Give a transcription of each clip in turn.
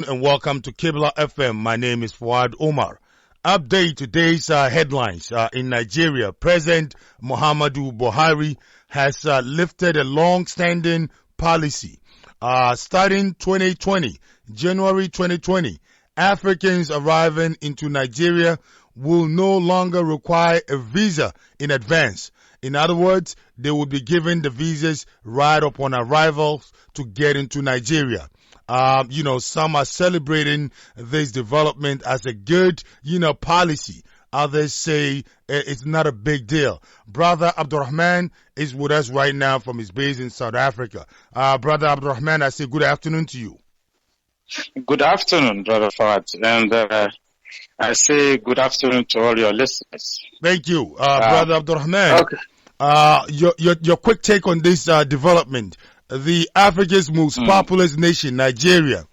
And welcome to Kibla FM. My name is Fuad Omar. Update today's headlines. In Nigeria, President Muhammadu Buhari has lifted a long-standing policy. Starting 2020, January 2020, Africans arriving into Nigeria will no longer require a visa in advance. In other words, they will be given the visas right upon arrival to get into Nigeria. Some are celebrating this development as a good, policy. Others say it's not a big deal. Brother Abdurrahman is with us right now from his base in South Africa. Brother Abdurrahman, I say good afternoon to you. Good afternoon, Brother Fawad. And I say good afternoon to all your listeners. Thank you, Brother Abdurrahman. Okay. Your quick take on this development. The Africa's most populous nation, Nigeria,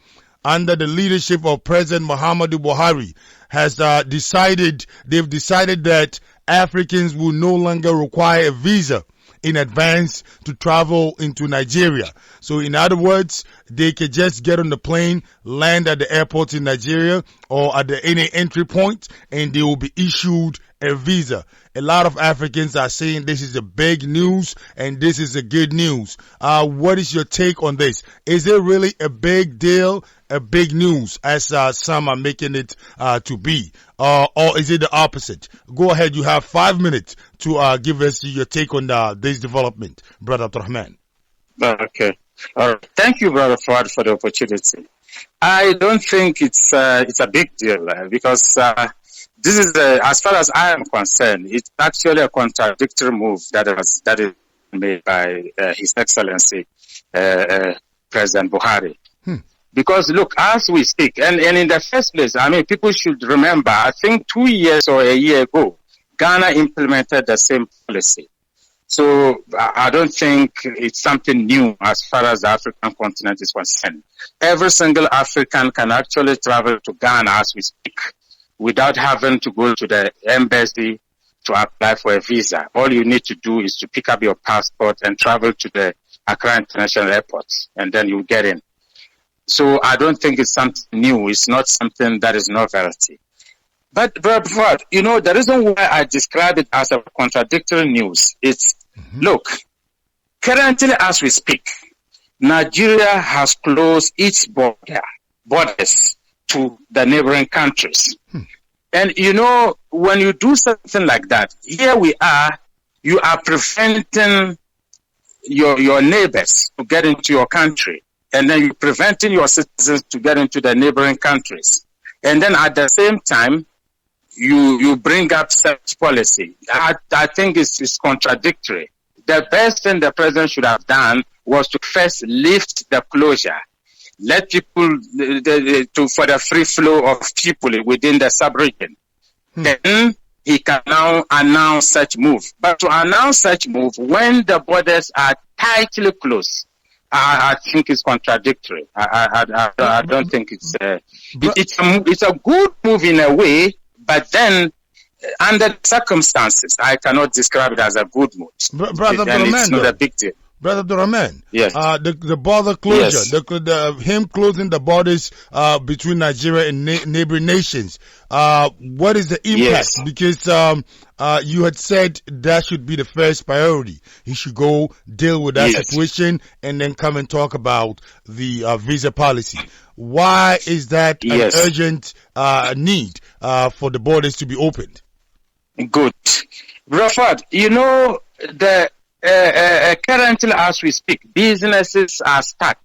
under the leadership of President Muhammadu Buhari, has decided that Africans will no longer require a visa in advance to travel into Nigeria. So in other words, they can just get on the plane, land at the airport in Nigeria or at any entry point, and they will be issued a visa. A lot of Africans are saying this is a big news and this is a good news. What is your take on this? Is it really a big deal, a big news, as some are making it to be? Or is it the opposite? Go ahead, you have 5 minutes to give us your take on this development, Brother Abdurrahman. Okay. All right. Thank you, Brother Fawad, for the opportunity. I don't think it's a big deal because this is, as far as I am concerned, it's actually a contradictory move that is made by His Excellency President Buhari. Because look, as we speak, and in the first place, I mean, people should remember, I think 2 years or a year ago, Ghana implemented the same policy. So I don't think it's something new as far as the African continent is concerned. Every single African can actually travel to Ghana as we speak, without having to go to the embassy to apply for a visa. All you need to do is to pick up your passport and travel to the Accra International Airport, and then you get in. So I don't think it's something new. It's not something that is novelty. But the reason why I describe it as a contradictory news is, look, currently as we speak, Nigeria has closed its borders to the neighboring countries. And when you do something like that, here we are, you are preventing your neighbors to get into your country. And then you're preventing your citizens to get into the neighboring countries. And then at the same time, you bring up such policy. I think it's contradictory. The best thing the president should have done was to first lift the closure. Let people for the free flow of people within the sub-region. Then he can now announce such move. But to announce such move when the borders are tightly closed, I think it's contradictory. I don't think it's a good move in a way, but then under the circumstances, I cannot describe it as a good move. Brother Abdurrahman, it's not a big deal. Brother Abdurrahman, yes. The border closure, yes. Him closing the borders between Nigeria and neighboring nations. What is the impact? Yes. Because you had said that should be the first priority. He should go deal with that situation and then come and talk about the visa policy. Why is that an urgent need for the borders to be opened? Good. Rafat, currently as we speak, businesses are stuck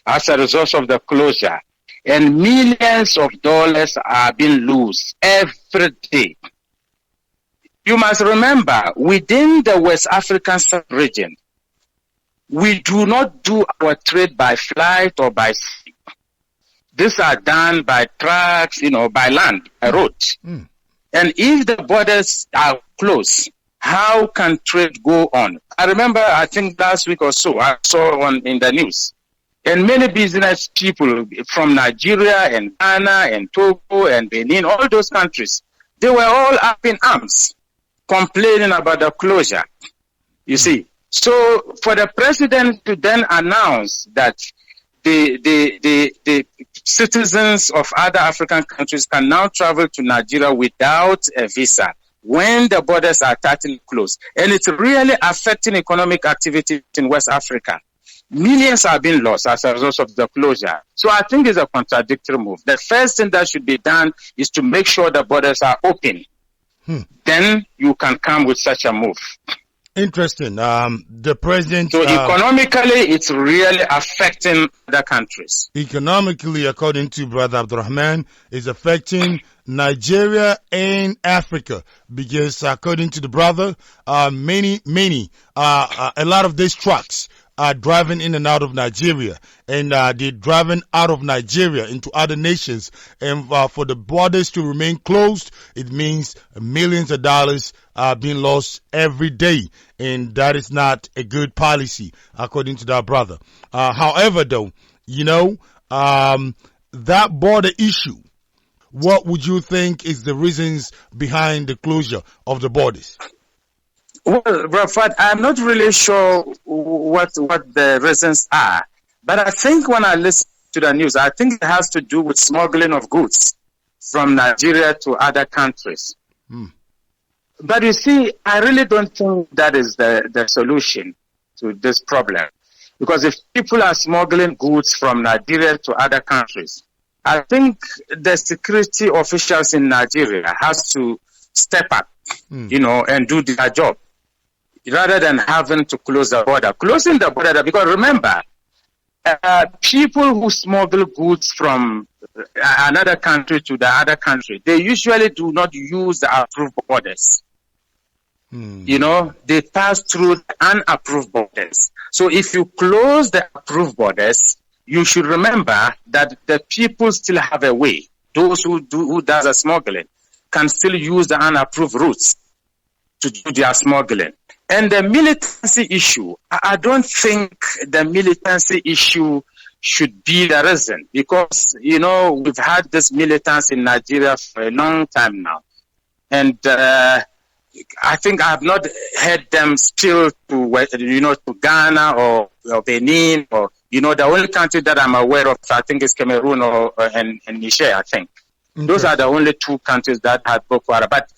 as a result of the closure, and millions of dollars are being lost every day. You must remember, within the West African sub-region, we do not do our trade by flight or by sea. These are done by trucks, by land, by road. And if the borders are closed, how can trade go on? I remember, I think last week or so, I saw in the news, and many business people from Nigeria and Ghana and Togo and Benin, all those countries, they were all up in arms, complaining about the closure. You see, so for the president to then announce that the citizens of other African countries can now travel to Nigeria without a visa when the borders are tightly closed. And it's really affecting economic activity in West Africa. Millions are being lost as a result of the closure. So I think it's a contradictory move. The first thing that should be done is to make sure the borders are open. Then you can come with such a move. Interesting. The president. So economically, it's really affecting the countries. Economically, according to Brother Abdurrahman, is affecting Nigeria and Africa because, according to the brother, a lot of these trucks are driving in and out of Nigeria, and they're driving out of Nigeria into other nations. And for the borders to remain closed, it means millions of dollars are being lost every day, and that is not a good policy, according to that brother. However, though, that border issue, what would you think is the reasons behind the closure of the borders? Well, Rafat, I'm not really sure what the reasons are, but I think when I listen to the news, I think it has to do with smuggling of goods from Nigeria to other countries. But you see, I really don't think that is the solution to this problem. Because if people are smuggling goods from Nigeria to other countries, I think the security officials in Nigeria has to step up, and do their job, rather than having to close the border. Closing the border, because remember, people who smuggle goods from another country to the other country, they usually do not use the approved borders. They pass through the unapproved borders. So if you close the approved borders, you should remember that the people still have a way. Those who does the smuggling can still use the unapproved routes to do their smuggling. And the militancy issue, I don't think the militancy issue should be the reason, because, we've had this militants in Nigeria for a long time now. And I think I have not heard them spill to Ghana or Benin, or, the only country that I'm aware of, I think, is Cameroon and Niger, I think. Okay. Those are the only two countries that had Boko Haram. But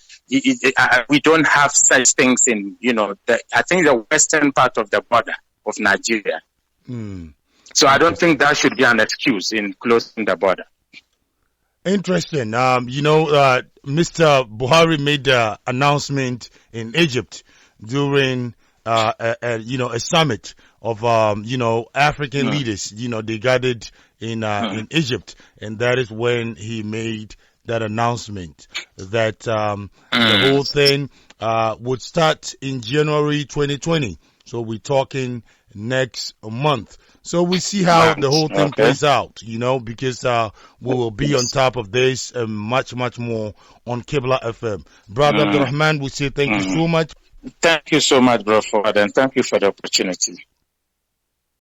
we don't have such things in, I think the western part of the border of Nigeria. So I don't think that should be an excuse in closing the border. Interesting. Mr. Buhari made an announcement in Egypt during, a summit of, African leaders. They gathered in Egypt, and that is when he made that announcement that the whole thing would start in January 2020. So we're talking next month. So we see how the whole thing plays out, because we will be on top of this and much, much more on Kibla FM. Brother Abdurrahman, we say thank you so much. Thank you so much, bro, and thank you for the opportunity.